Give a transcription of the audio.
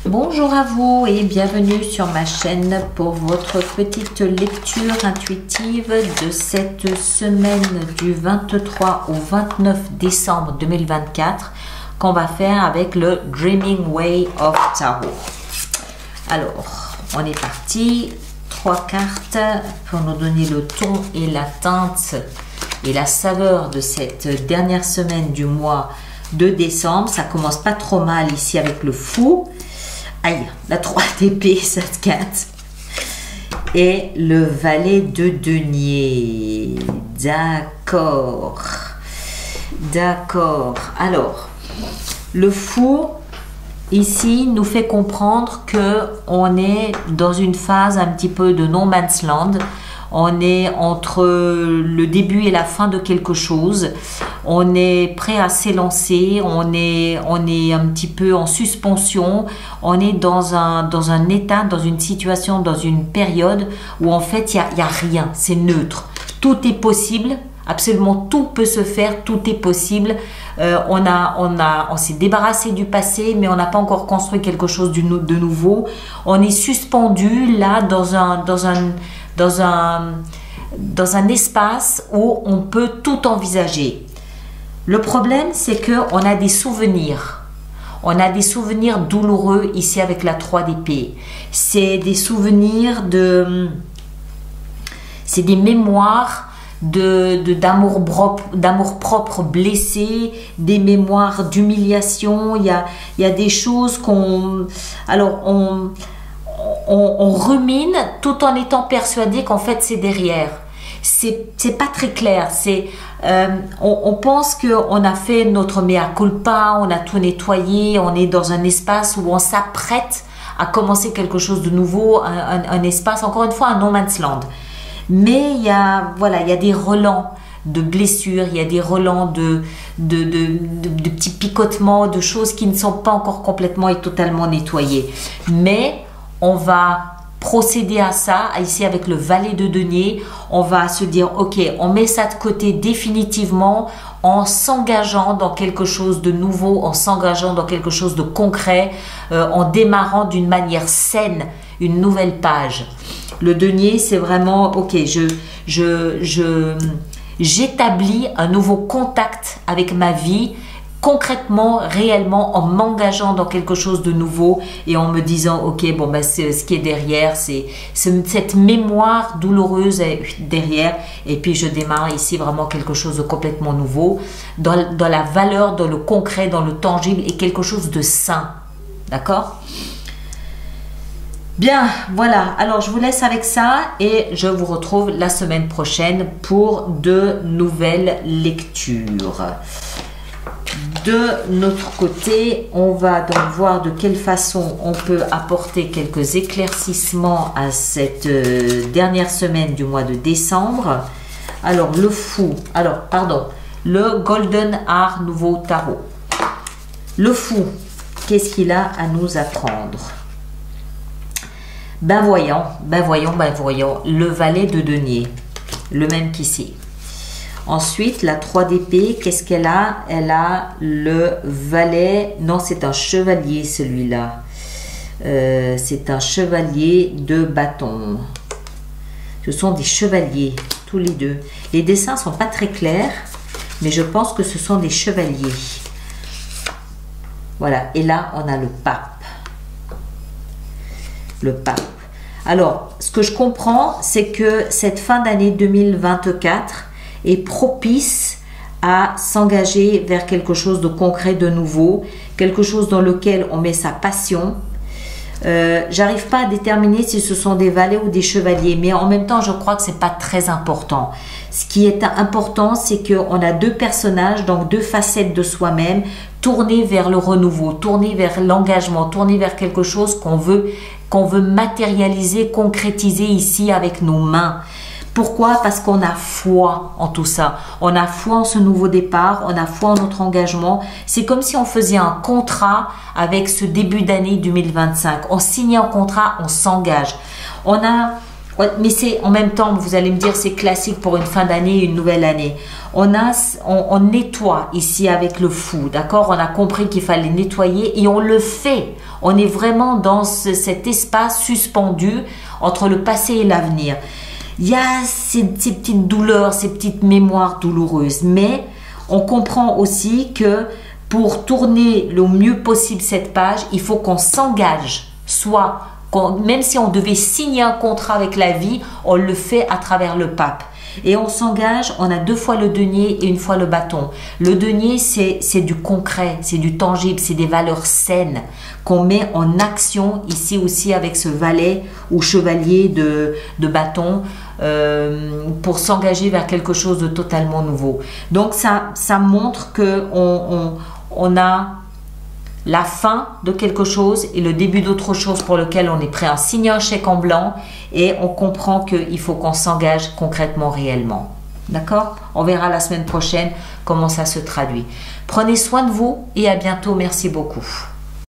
Bonjour à vous et bienvenue sur ma chaîne pour votre petite lecture intuitive de cette semaine du 23 au 29 décembre 2024 qu'on va faire avec le Dreaming Way of Tarot. Alors, on est parti. 3 cartes pour nous donner le ton et la teinte et la saveur de cette dernière semaine du mois de décembre. Ça commence pas trop mal ici avec le fou. Aïe, la 3 d'épée, cette carte. Et le valet de denier. D'accord. D'accord. Alors, le fou, ici, nous fait comprendre que on est dans une phase un petit peu de no man's land. On est entre le début et la fin de quelque chose. On est prêt à s'élancer. On est un petit peu en suspension. On est dans un état, dans une situation, dans une période où en fait, il y a rien. C'est neutre. Tout est possible. Absolument tout peut se faire. Tout est possible. On s'est débarrassé du passé, mais on n'a pas encore construit quelque chose de nouveau. On est suspendu là dans un espace où on peut tout envisager. Le problème, c'est qu'on a des souvenirs. On a des souvenirs douloureux ici avec la 3 d'épée. C'est des souvenirs c'est des mémoires d'amour propre blessé, des mémoires d'humiliation. Il y a des choses qu'on rumine tout en étant persuadé qu'en fait c'est derrière. C'est pas très clair. On pense qu'on a fait notre mea culpa, on a tout nettoyé, on est dans un espace où on s'apprête à commencer quelque chose de nouveau, un espace, encore une fois, un no man's land. Mais il y a des relents de blessures, il y a des relents de petits picotements, de choses qui ne sont pas encore complètement et totalement nettoyées. Mais on va procéder à ça, ici avec le valet de denier. On va se dire, ok, on met ça de côté définitivement en s'engageant dans quelque chose de nouveau, en s'engageant dans quelque chose de concret, en démarrant d'une manière saine une nouvelle page. Le denier, c'est vraiment, ok, j'établis un nouveau contact avec ma vie, concrètement, réellement, en m'engageant dans quelque chose de nouveau et en me disant, ok, bon, ben, ce qui est derrière, c'est cette mémoire douloureuse derrière. Et puis, je démarre ici vraiment quelque chose de complètement nouveau, dans la valeur, dans le concret, dans le tangible et quelque chose de sain. D'accord ? Bien, voilà. Alors, je vous laisse avec ça et je vous retrouve la semaine prochaine pour de nouvelles lectures. De notre côté, on va donc voir de quelle façon on peut apporter quelques éclaircissements à cette dernière semaine du mois de décembre. Alors, le fou, le Golden Art Nouveau Tarot. Le fou, qu'est-ce qu'il a à nous apprendre? Ben voyons, le valet de denier, le même qu'ici. Ensuite, la 3 d'épée, qu'est-ce qu'elle a? Elle a le valet, non, c'est un chevalier celui-là. C'est un chevalier de bâton. Ce sont des chevaliers, tous les deux. Les dessins ne sont pas très clairs, mais je pense que ce sont des chevaliers. Voilà, et là, on a le pape. Le pape. Alors, ce que je comprends, c'est que cette fin d'année 2024 est propice à s'engager vers quelque chose de concret, de nouveau, quelque chose dans lequel on met sa passion. J'arrive pas à déterminer si ce sont des valets ou des chevaliers, mais en même temps, je crois que c'est pas très important. Ce qui est important, c'est qu'on a deux personnages, donc deux facettes de soi-même, tournées vers le renouveau, tournées vers l'engagement, tournées vers quelque chose qu'on veut matérialiser, concrétiser ici avec nos mains. Pourquoi? Parce qu'on a foi en tout ça. On a foi en ce nouveau départ, on a foi en notre engagement. C'est comme si on faisait un contrat avec ce début d'année 2025. On signe un contrat, on s'engage. On Ouais, mais c'est en même temps, vous allez me dire, c'est classique pour une fin d'année, une nouvelle année. On nettoie ici avec le fou, d'accord? On a compris qu'il fallait nettoyer et on le fait. On est vraiment dans cet espace suspendu entre le passé et l'avenir. Il y a ces petites douleurs, ces petites mémoires douloureuses, mais on comprend aussi que pour tourner le mieux possible cette page, il faut qu'on s'engage, soit même si on devait signer un contrat avec la vie, on le fait à travers le pape. Et on s'engage, on a 2 fois le denier et 1 fois le bâton. Le denier, c'est du concret, c'est du tangible, c'est des valeurs saines qu'on met en action ici aussi avec ce valet ou chevalier de bâton pour s'engager vers quelque chose de totalement nouveau. Donc ça montre que on a la fin de quelque chose et le début d'autre chose pour lequel on est prêt à signer un chèque en blanc et on comprend qu'il faut qu'on s'engage concrètement, réellement. D'accord? On verra la semaine prochaine comment ça se traduit. Prenez soin de vous et à bientôt. Merci beaucoup.